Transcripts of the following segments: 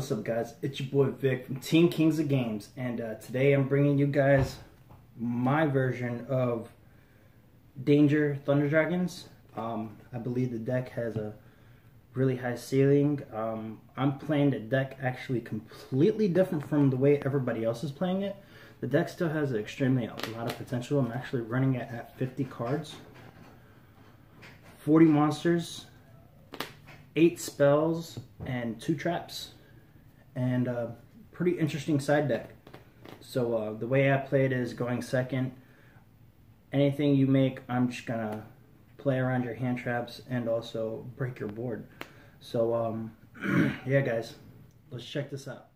What's up, guys? It's your boy Vic from Team Kings of Games, and today I'm bringing you guys my version of Danger Thunder Dragons. I believe the deck has a really high ceiling. I'm playing the deck actually completely different from the way everybody else is playing it. The deck still has a lot of potential. I'm actually running it at 50 cards, 40 monsters, 8 spells, and 2 traps, and a pretty interesting side deck. So the way I play it is going second. Anything you make, I'm just gonna play around your hand traps and also break your board. So yeah, guys, let's check this out.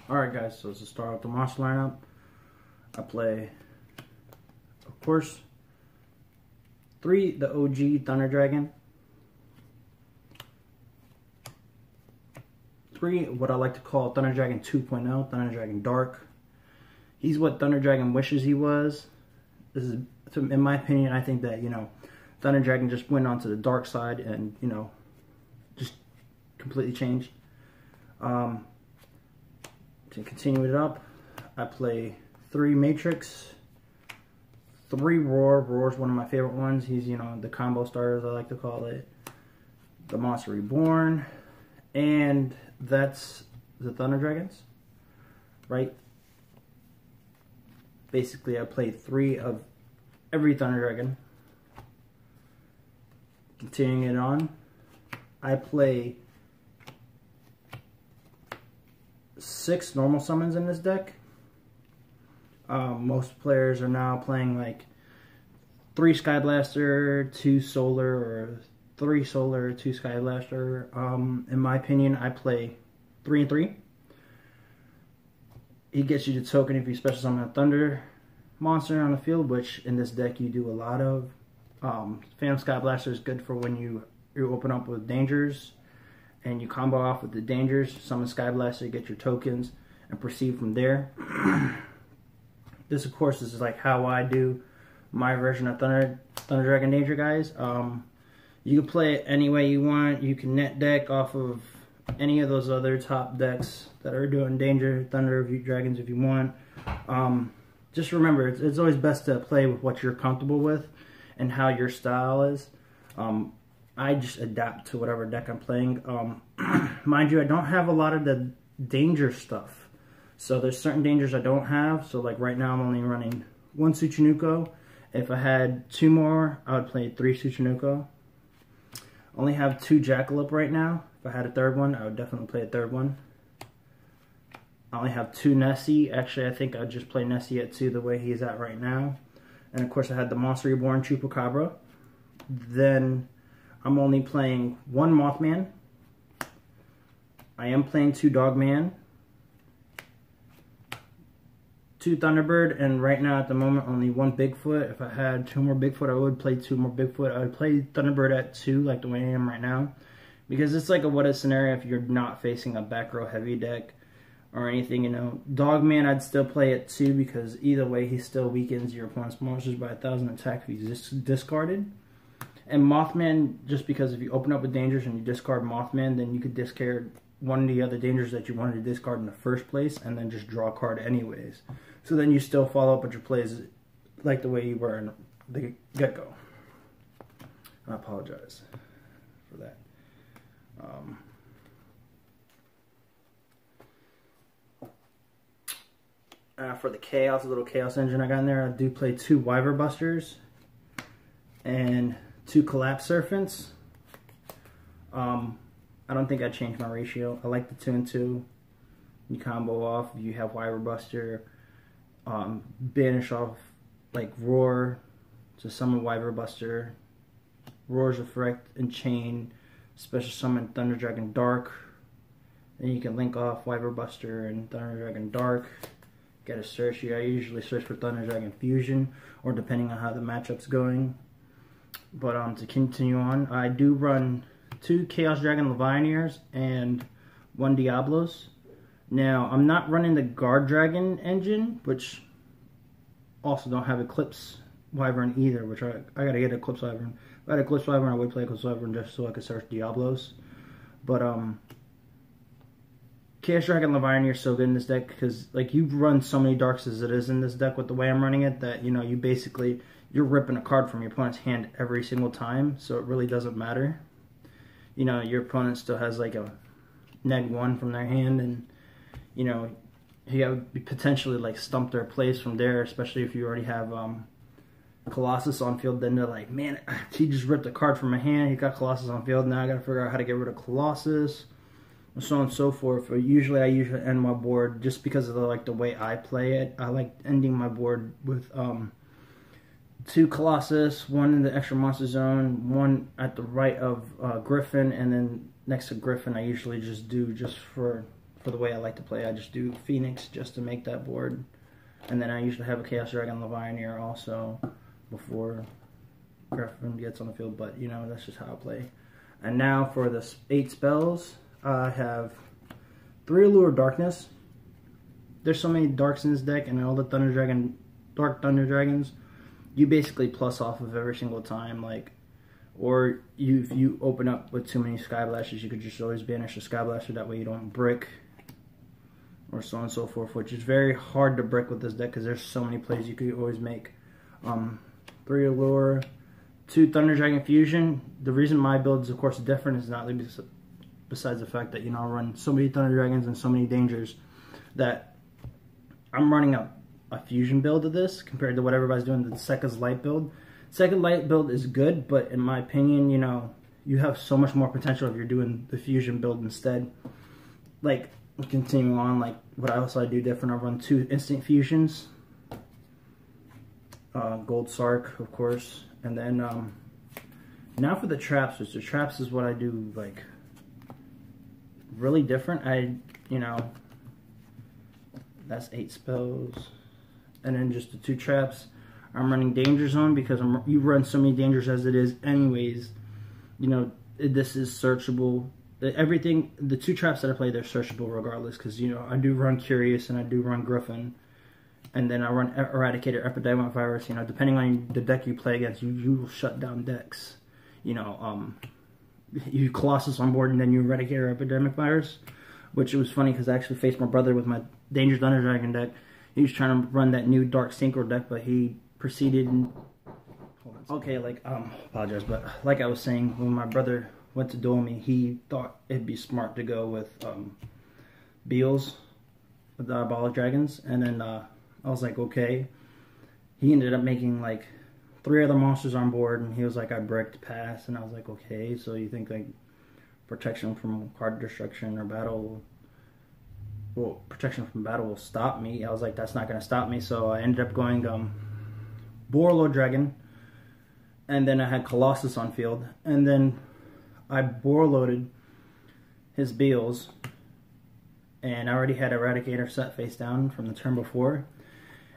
Alright guys, so to start off the monster lineup, I play, of course, 3, the OG Thunder Dragon, 3, what I like to call Thunder Dragon 2.0, Thunder Dragon Dark. He's what Thunder Dragon wishes he was. This is, in my opinion, I think that, Thunder Dragon just went onto the dark side and, just completely changed. To continue it up, I play 3 Matrix, 3 Roar. Roar's one of my favorite ones. He's, the combo starters, I like to call it. The Monster Reborn, and that's the Thunder Dragons, right? Basically, I played 3 of every Thunder Dragon. Continuing it on, I play 6 normal summons in this deck. Most players are now playing like 3 Sky Blaster, 2 Solar, or 3 Solar, 2 Sky Blaster. In my opinion, I play 3 and 3. He gets you the token if you special summon a Thunder monster on the field, which in this deck you do a lot of. Phantom Sky Blaster is good for when you open up with dangers and you combo off with the dangers, summon Sky Blaster, get your tokens, and proceed from there. This, of course, is like how I do my version of Thunder Dragon Danger, guys. You can play it any way you want. You can net deck off of any of those other top decks that are doing Danger, Thunder Dragons if you want. Just remember, it's always best to play with what you're comfortable with and how your style is. I just adapt to whatever deck I'm playing. Mind you, I don't have a lot of the danger stuff. So there's certain dangers I don't have. So like right now I'm only running 1 Tsuchinoko. If I had 2 more, I would play 3 Tsuchinoko. Only have 2 Jackalope right now. If I had a 3rd one, I would definitely play a 3rd one. I only have 2 Nessie. Actually, I think I'd just play Nessie at 2 the way he's at right now. And of course I had the Monster Reborn Chupacabra. Then I'm only playing 1 Mothman. I am playing 2 Dogman, 2 Thunderbird, and right now at the moment only 1 Bigfoot. If I had 2 more Bigfoot, I would play 2 more Bigfoot. I would play Thunderbird at 2 like the way I am right now. Because it's like a what if scenario if you're not facing a back row heavy deck or anything, Dogman I'd still play at 2 because either way he still weakens your opponent's monsters by 1,000 attack if he's discarded. And Mothman, just because if you open up with dangers and you discard Mothman, then you could discard one of the other dangers that you wanted to discard in the first place and then just draw a card anyways. So then you still follow up with your plays like the way you were in the get-go. I apologize for that. For the Chaos, the little Chaos engine I got in there, I do play 2 Wyver Busters and 2 Collapse Serpents. I don't think I changed my ratio. I like the 2 and 2. You combo off. You have Wyver Buster. Banish off like Roar to summon Wyver Buster. Roar's Effect and Chain. Special summon Thunder Dragon Dark. Then you can link off Wyver Buster and Thunder Dragon Dark. Get a search. I usually search for Thunder Dragon Fusion, or depending on how the matchup's going. But to continue on, I do run 2 Chaos Dragon Levianeers and 1 Diablos. Now, I'm not running the Guard Dragon engine, which also don't have Eclipse Wyvern either, which I gotta get Eclipse Wyvern. If I had Eclipse Wyvern, I would play Eclipse Wyvern just so I could search Diablos. But Chaos Dragon Leviathan are so good in this deck because like you run so many darks as it is in this deck with the way I'm running it that you know you're ripping a card from your opponent's hand every single time, so it really doesn't matter. You know, your opponent still has like a -1 from their hand, and you know you have potentially like stump their plays from there, especially if you already have Colossus on field. Then they're like, man, he just ripped a card from my hand. He got Colossus on field. Now I got to figure out how to get rid of Colossus, and so on and so forth. But usually I end my board just because of the way I play it. I like ending my board with 2 Colossus, 1 in the extra monster zone, 1 at the right of Griffin, and then next to Griffin I usually just do, just for the way I like to play, I just do Phoenix just to make that board. And then I usually have a Chaos Dragon Leviathan also before Griffin gets on the field, but you know, that's just how I play. And now for the 8 spells, I have 3 Allure of Darkness. There's so many darks in this deck, and all the Dark Thunder Dragons, you basically plus off of every single time, like, or if you open up with too many Sky Blasters, you could just always banish a Sky Blaster, that way you don't brick, or so on and so forth, which is very hard to brick with this deck because there's so many plays you could always make. 3 Allure, 2 Thunder Dragon Fusion. The reason my build is of course different is not besides the fact that, you know, I run so many Thunder Dragons and so many Dangers that I'm running a fusion build of this compared to what everybody's doing, the Sekka's Light build. Second Light build is good, but in my opinion, you know, you have so much more potential if you're doing the fusion build instead. Like, continuing on, like, what else I do different, I run 2 instant fusions. Gold Sark, of course. And then, now for the traps, which the traps is what I do, like, really different. You know, that's 8 spells. And then just the 2 traps. I'm running Danger Zone because you run so many dangers as it is anyways. You know, this is searchable. Everything, the 2 traps that I play, they're searchable regardless, because, you know, I do run Curious and I do run Griffin. And then I run Eradicator, Epidemic Virus. You know, depending on the deck you play against, you will shut down decks. You know, you Colossus on board and then you Eradicator, Epidemic Virus. Which it was funny because I actually faced my brother with my Dangerous Thunder Dragon deck. He was trying to run that new Dark Synchro deck, but he proceeded and... Okay, like, apologize, but like I was saying, when my brother went to duel me, he thought it'd be smart to go with Beals, with the Diabolic Dragons, and then I was like, okay. He ended up making like 3 other monsters on board, and he was like, I bricked pass, and I was like, okay, so you think like protection from card destruction or battle, well, protection from battle will stop me? I was like, that's not going to stop me, so I ended up going Borreload Dragon, and then I had Colossus on field, and then I Borreloaded his Beals, and I already had Eradicator set face down from the turn before,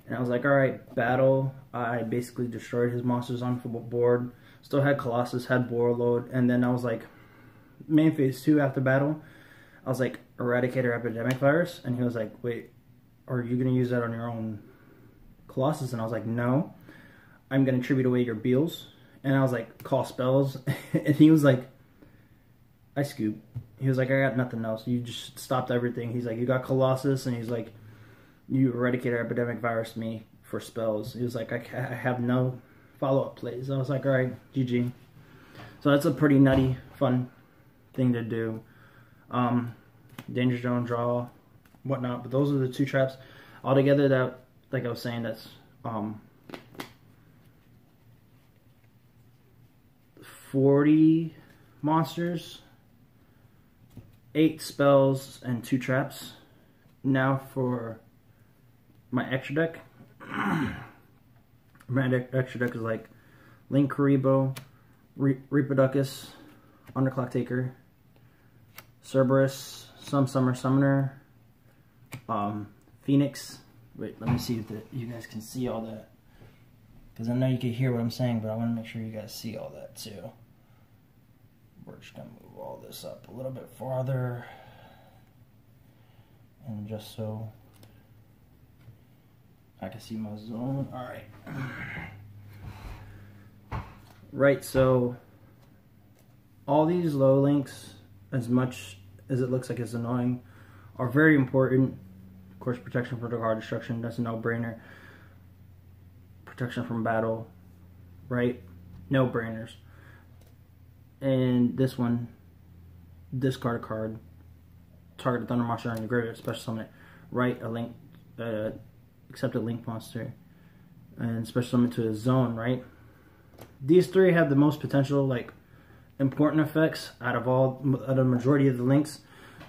and I was like, alright, battle. I basically destroyed his monsters on the board, still had Colossus, had Borreload, and then I was like, main phase 2 after battle, I was like, Eradicator, Epidemic Virus, and he was like, wait, are you going to use that on your own Colossus? And I was like, no, I'm going to tribute away your Beals. And I was like, call spells. And he was like, I scoop. He was like, I got nothing else. You just stopped everything. He's like, you got Colossus, and he's like, you Eradicator, Epidemic Virus me for spells. He was like, I have no follow-up plays. I was like, alright, GG. So that's a pretty nutty, fun thing to do. Danger Zone, draw, whatnot, but those are the 2 traps altogether that, like I was saying, that's 40 monsters, 8 spells, and 2 traps. Now for my extra deck. My extra deck is like Link Karibo, Reproducus, Underclock Taker, Cerberus, Some Summer Summoner, Phoenix. Wait, let me see if you guys can see all that. Because I know you can hear what I'm saying, but I want to make sure you guys see all that too. We're just going to move all this up a little bit farther. And just so I can see my zone. Alright. Right, so all these low links, as much as it looks like it's annoying, are very important. Of course, protection from card destruction, that's a no-brainer. Protection from battle, right? No-brainers. And this one, discard a card, target a thunder monster on your graveyard, special summon it, right? A link, accept a link monster, and special summon to a zone, right? These three have the most potential, like, important effects out of the majority of the links,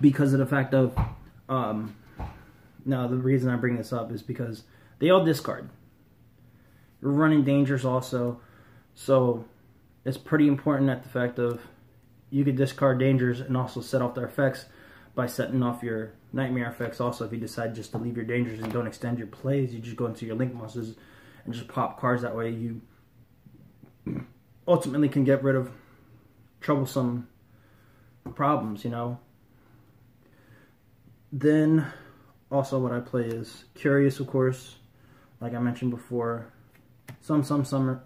because of the fact of, now the reason I bring this up is because they all discard. You're running dangers also, so it's pretty important at the fact of you could discard dangers and also set off their effects by setting off your nightmare effects also. If you decide just to leave your dangers and don't extend your plays, you just go into your link monsters and just pop cards. That way you ultimately can get rid of troublesome problems, you know. Then also what I play is Curious, of course, like I mentioned before. Summon Sorceress,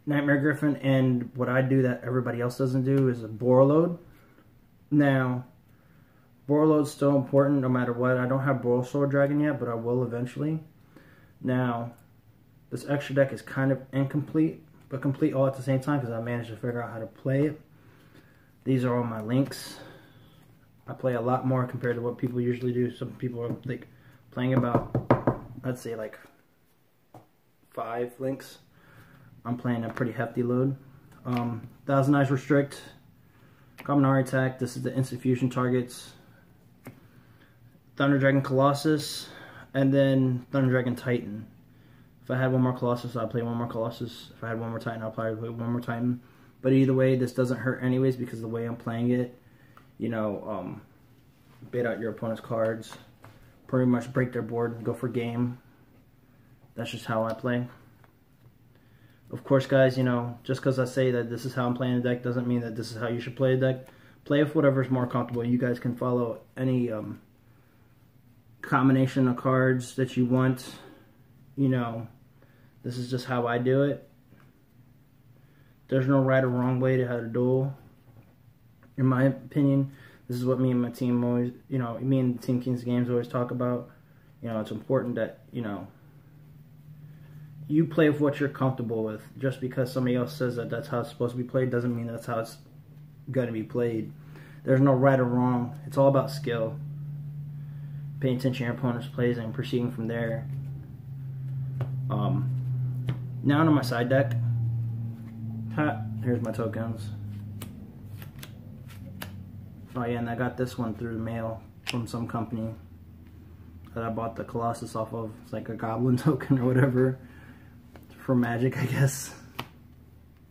Nightmare Griffin, and what I do that everybody else doesn't do is a Borreload. Now, Borreload's still important no matter what. I don't have Boral Sword Dragon yet, but I will eventually. Now, this extra deck is kind of incomplete, but complete all at the same time because I managed to figure out how to play it. These are all my links. I play a lot more compared to what people usually do. Some people are like playing about, I'd say like 5 links. I'm playing a pretty hefty load. Thousand Eyes Restrict, Kaminari Attack. This is the instant fusion targets. Thunder Dragon Colossus, and then Thunder Dragon Titan. If I had one more Colossus, I'd play one more Colossus. If I had one more Titan, I'd probably play one more Titan. But either way, this doesn't hurt anyways because the way I'm playing it, you know, bait out your opponent's cards, pretty much break their board and go for game. That's just how I play. Of course, guys, you know, just because I say that this is how I'm playing the deck doesn't mean that this is how you should play a deck. Play with whatever's more comfortable. You guys can follow any combination of cards that you want. You know, this is just how I do it. There's no right or wrong way to how to duel. In my opinion, this is what me and my team always, you know, me and Team Kings Games always talk about. You know, it's important that, you know, you play with what you're comfortable with. Just because somebody else says that that's how it's supposed to be played doesn't mean that's how it's going to be played. There's no right or wrong. It's all about skill. Paying attention to your opponent's plays and proceeding from there. Now onto my side deck. Here's my tokens. Oh yeah, and I got this one through the mail from some company that I bought the Colossus off of. It's like a goblin token or whatever. For Magic, I guess.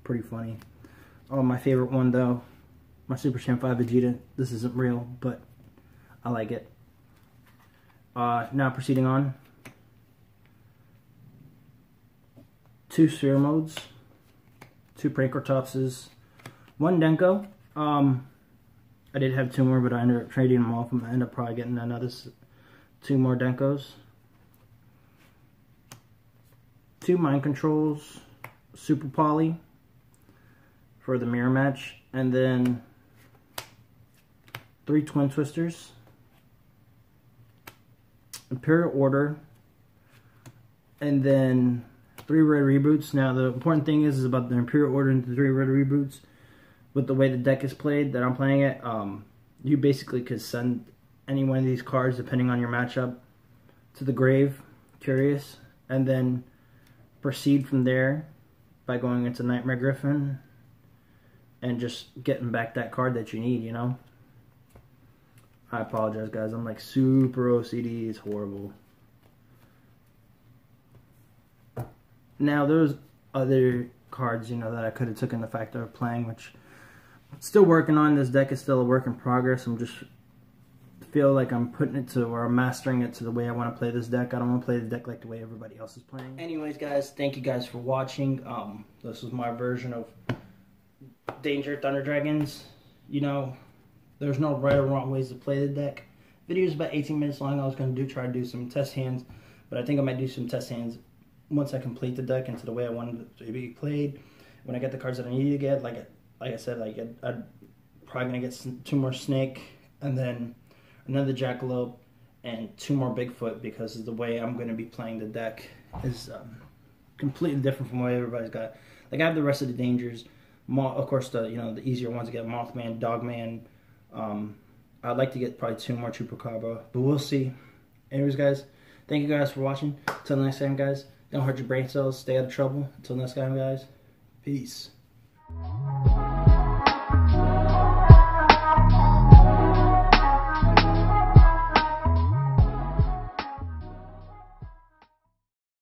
Pretty funny. Oh, my favorite one though. My Super Saiyan 5 Vegeta. This isn't real, but I like it. Now proceeding on. 2 Sphere Modes. 2 Prankertopses. 1 Denko. I did have 2 more, but I ended up trading them off. I ended up probably getting another 2 more Denkos. 2 Mind Controls. Super Poly for the mirror match. And then 3 Twin Twisters. Imperial Order. And then 3 red reboots. Now the important thing is about the Imperial Order and the 3 red reboots. With the way the deck is played, that I'm playing it, you basically could send any one of these cards, depending on your matchup, to the grave, Curious, and then proceed from there by going into Nightmare Griffin and just getting back that card that you need, you know? I apologize, guys. I'm like super OCD. It's horrible. Now, there's other cards, you know, that I could have taken the factor of playing, which I'm still working on. This deck is still a work in progress. I'm just feel like I'm putting it to, or I'm mastering it to the way I want to play this deck. I don't want to play the deck like the way everybody else is playing. Anyways, guys, thank you guys for watching. This was my version of Danger Thunder Dragons. You know, there's no right or wrong ways to play the deck. Video is about 18 minutes long. I was going to try to do some test hands, but I think I might do some test hands once I complete the deck into the way I wanted it to be played. When I get the cards that I need to get, like I said, like I'd probably gonna get 2 more snake, and then another jackalope, and 2 more Bigfoot, because the way I'm gonna be playing the deck is completely different from what everybody's got. Like, I have the rest of the dangers, of course, the the easier ones to get: Mothman, Dogman. I'd like to get probably 2 more Chupacabra, but we'll see. Anyways, guys, thank you guys for watching. Until next time, guys, don't hurt your brain cells. Stay out of trouble. Until next time, guys, peace.